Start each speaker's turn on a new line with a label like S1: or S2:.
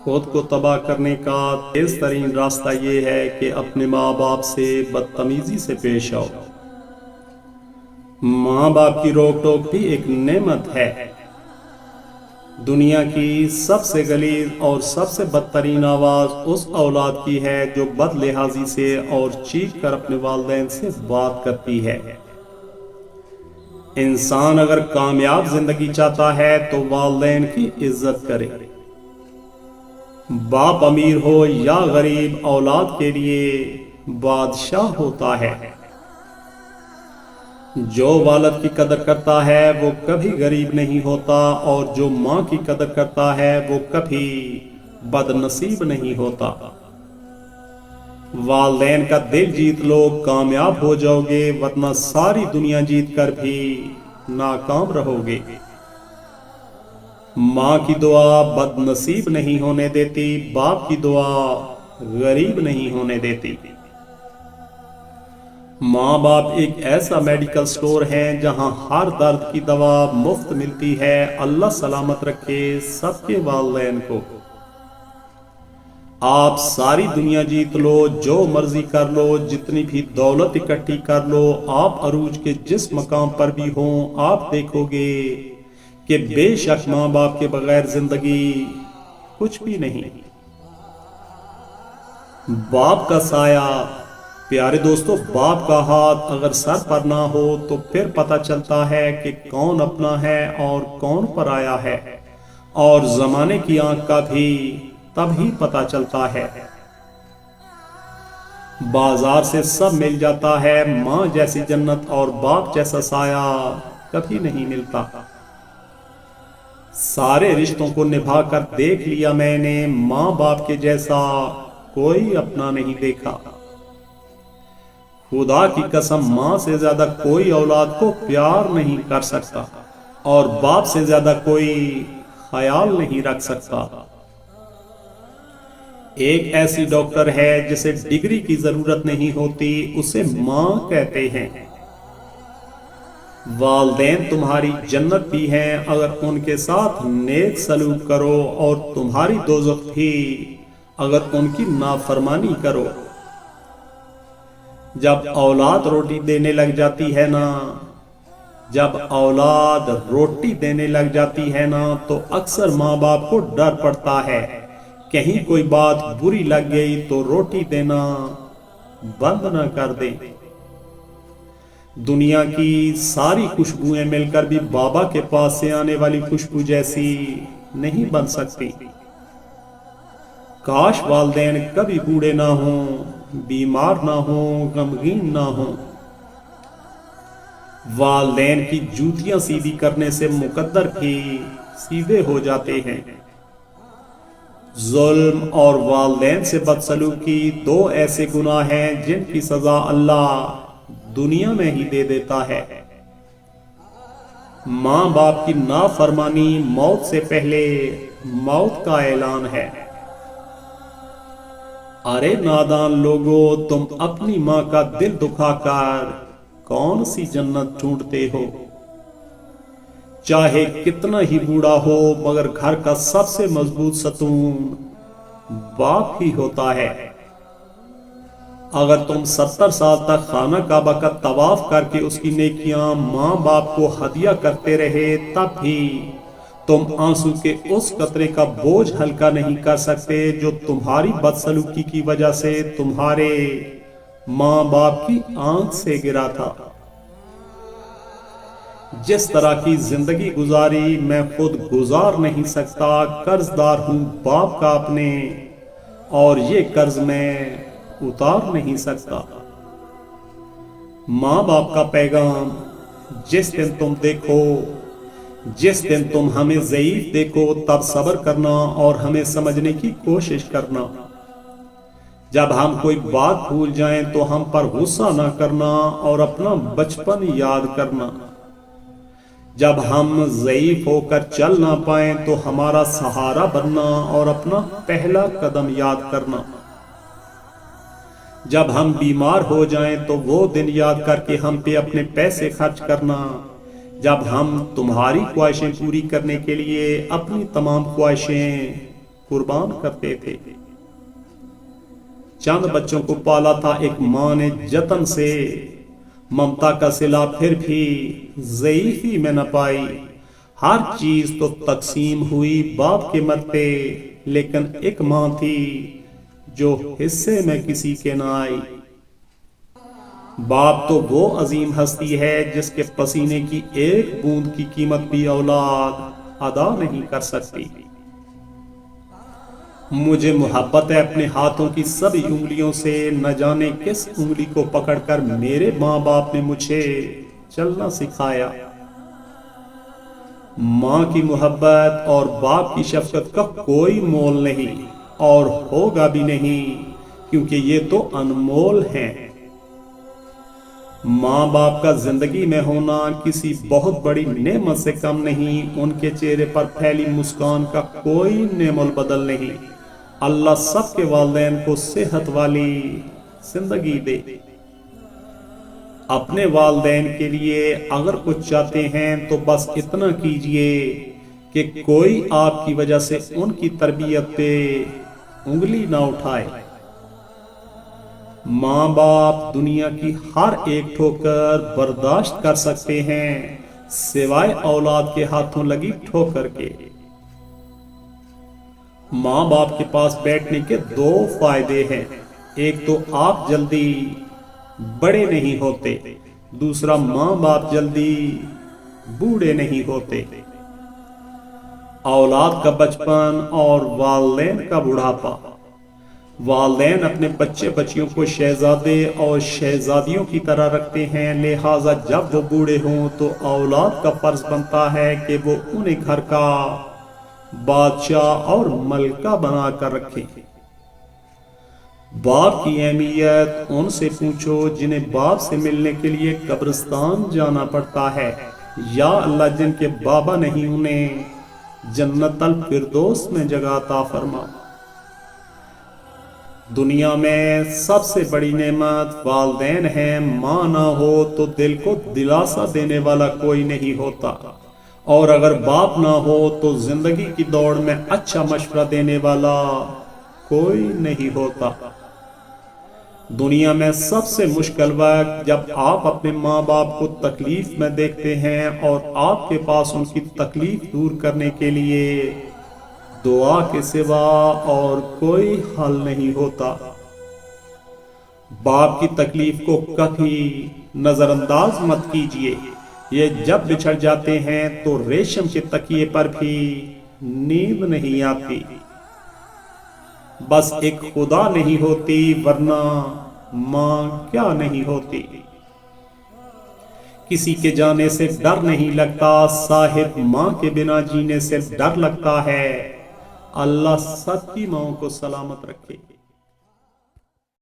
S1: خود کو تباہ کرنے کا تیز ترین راستہ یہ ہے کہ اپنے ماں باپ سے بدتمیزی سے پیش آؤ۔ ماں باپ کی روک ٹوک بھی ایک نعمت ہے۔ دنیا کی سب سے غلیظ اور سب سے بدترین آواز اس اولاد کی ہے جو بد لحاظی سے اور چیخ کر اپنے والدین سے بات کرتی ہے۔ انسان اگر کامیاب زندگی چاہتا ہے تو والدین کی عزت کرے۔ باپ امیر ہو یا غریب، اولاد کے لیے بادشاہ ہوتا ہے۔ جو والد کی قدر کرتا ہے وہ کبھی غریب نہیں ہوتا، اور جو ماں کی قدر کرتا ہے وہ کبھی بد نصیب نہیں ہوتا۔ والدین کا دل جیت لو، کامیاب ہو جاؤ گے، ورنہ ساری دنیا جیت کر بھی ناکام رہو گے۔ ماں کی دعا بد نصیب نہیں ہونے دیتی، باپ کی دعا غریب نہیں ہونے دیتی۔ ماں باپ ایک ایسا میڈیکل سٹور ہے جہاں ہر درد کی دوا مفت ملتی ہے۔ اللہ سلامت رکھے سب کے والدین کو۔ آپ ساری دنیا جیت لو، جو مرضی کر لو، جتنی بھی دولت اکٹھی کر لو، آپ عروج کے جس مقام پر بھی ہوں، آپ دیکھو گے کہ بے شک ماں باپ کے بغیر زندگی کچھ بھی نہیں۔ باپ کا سایہ، پیارے دوستو، باپ کا ہاتھ اگر سر پر نہ ہو تو پھر پتہ چلتا ہے کہ کون اپنا ہے اور کون پرایا ہے، اور زمانے کی آنکھ کا بھی تب ہی پتہ چلتا ہے۔ بازار سے سب مل جاتا ہے، ماں جیسی جنت اور باپ جیسا سایہ کبھی نہیں ملتا۔ سارے رشتوں کو نبھا کر دیکھ لیا میں نے، ماں باپ کے جیسا کوئی اپنا نہیں دیکھا۔ خدا کی قسم، ماں سے زیادہ کوئی اولاد کو پیار نہیں کر سکتا، اور باپ سے زیادہ کوئی خیال نہیں رکھ سکتا۔ ایک ایسی ڈاکٹر ہے جسے ڈگری کی ضرورت نہیں ہوتی، اسے ماں کہتے ہیں۔ والدین تمہاری جنت بھی ہیں اگر ان کے ساتھ نیک سلوک کرو، اور تمہاری دوزخ بھی اگر ان کی نافرمانی کرو۔ جب اولاد روٹی دینے لگ جاتی ہے نا تو اکثر ماں باپ کو ڈر پڑتا ہے، کہیں کوئی بات بری لگ گئی تو روٹی دینا بند نہ کر دیں۔ دنیا کی ساری خوشبوئیں مل کر بھی بابا کے پاس سے آنے والی خوشبو جیسی نہیں بن سکتی۔ کاش والدین کبھی بوڑھے نہ ہوں، بیمار نہ ہوں، غمگین نہ ہوں۔ والدین کی جوتیاں سیدھی کرنے سے مقدر بھی سیدھے ہو جاتے ہیں۔ ظلم اور والدین سے بدسلوکی دو ایسے گناہ ہیں جن کی سزا اللہ دنیا میں ہی دے دیتا ہے۔ ماں باپ کی نافرمانی موت سے پہلے موت کا اعلان ہے۔ ارے نادان لوگو، تم اپنی ماں کا دل دکھا کر کون سی جنت ڈھونڈتے ہو؟ چاہے کتنا ہی بوڑھا ہو، مگر گھر کا سب سے مضبوط ستون باپ ہی ہوتا ہے۔ اگر تم 70 سال تک خانہ کعبہ کا طواف کر کے اس کی نیکیاں ماں باپ کو ہدیہ کرتے رہے، تب بھی تم آنسو کے اس قطرے کا بوجھ ہلکا نہیں کر سکتے جو تمہاری بدسلوکی کی وجہ سے تمہارے ماں باپ کی آنکھ سے گرا تھا۔ جس طرح کی زندگی گزاری میں خود گزار نہیں سکتا، قرض دار ہوں باپ کا اپنے، اور یہ قرض میں اتار نہیں سکتا۔ ماں باپ کا پیغام، جس دن تم ہمیں ضعیف دیکھو تب صبر کرنا اور ہمیں سمجھنے کی کوشش کرنا۔ جب ہم کوئی بات بھول جائیں تو ہم پر غصہ نہ کرنا اور اپنا بچپن یاد کرنا۔ جب ہم ضعیف ہو کر چل نہ پائیں تو ہمارا سہارا بننا اور اپنا پہلا قدم یاد کرنا۔ جب ہم بیمار ہو جائیں تو وہ دن یاد کر کے ہم پہ اپنے پیسے خرچ کرنا۔ جب ہم تمہاری خواہشیں پوری کرنے کے لیے اپنی تمام خواہشیں قربان کرتے تھے۔ چند بچوں کو پالا تھا ایک ماں نے جتن سے، ممتا کا صلہ پھر بھی ضعیفی میں نہ پائی۔ ہر چیز تو تقسیم ہوئی باپ کے مرتے، لیکن ایک ماں تھی جو حصے میں کسی کے نہ آئی۔ باپ تو وہ عظیم ہستی ہے جس کے پسینے کی ایک بوند کی قیمت بھی اولاد ادا نہیں کر سکتی۔ مجھے محبت ہے اپنے ہاتھوں کی سبھی انگلیوں سے، نہ جانے کس انگلی کو پکڑ کر میرے ماں باپ نے مجھے چلنا سکھایا۔ ماں کی محبت اور باپ کی شفقت کا کوئی مول نہیں اور ہوگا بھی نہیں، کیونکہ یہ تو انمول ہیں۔ ماں باپ کا زندگی میں ہونا کسی بہت بڑی نعمت سے کم نہیں، ان کے چہرے پر پھیلی مسکان کا کوئی نعم البدل نہیں۔ اللہ سب کے والدین کو صحت والی زندگی دے۔ اپنے والدین کے لیے اگر کچھ چاہتے ہیں تو بس اتنا کیجئے کہ کوئی آپ کی وجہ سے ان کی تربیت پہ انگلی نہ اٹھائے۔ ماں باپ دنیا کی ہر ایک ٹھوکر برداشت کر سکتے ہیں سوائے اولاد کے ہاتھوں لگی ٹھوکر کے۔ ماں باپ کے پاس بیٹھنے کے دو فائدے ہیں، ایک تو آپ جلدی بڑے نہیں ہوتے، دوسرا ماں باپ جلدی بوڑھے نہیں ہوتے۔ اولاد کا بچپن اور والدین کا بڑھاپا۔ والدین اپنے بچے بچیوں کو شہزادے اور شہزادیوں کی طرح رکھتے ہیں، لہٰذا جب وہ بوڑھے ہوں تو اولاد کا فرض بنتا ہے کہ وہ انہیں گھر کا بادشاہ اور ملکہ بنا کر رکھیں۔ باپ کی اہمیت ان سے پوچھو جنہیں باپ سے ملنے کے لیے قبرستان جانا پڑتا ہے۔ یا اللہ جن کے بابا نہیں انہیں جنت الفردوس میں جگہ عطا فرما۔ دنیا میں سب سے بڑی نعمت والدین ہیں، ماں نہ ہو تو دل کو دلاسا دینے والا کوئی نہیں ہوتا، اور اگر باپ نہ ہو تو زندگی کی دوڑ میں اچھا مشورہ دینے والا کوئی نہیں ہوتا۔ دنیا میں سب سے مشکل وقت جب آپ اپنے ماں باپ کو تکلیف میں دیکھتے ہیں اور آپ کے پاس ان کی تکلیف دور کرنے کے لیے دعا کے سوا اور کوئی حل نہیں ہوتا۔ باپ کی تکلیف کو کبھی نظر انداز مت کیجیے، یہ جب بچھڑ جاتے ہیں تو ریشم کے تکیے پر بھی نیند نہیں آتی۔ بس ایک خدا نہیں ہوتی ورنہ ماں کیا نہیں ہوتی۔ کسی کے جانے سے ڈر نہیں لگتا، صاحب ماں کے بنا جینے سے ڈر لگتا ہے۔ اللہ سب کی ماؤں کو سلامت رکھے۔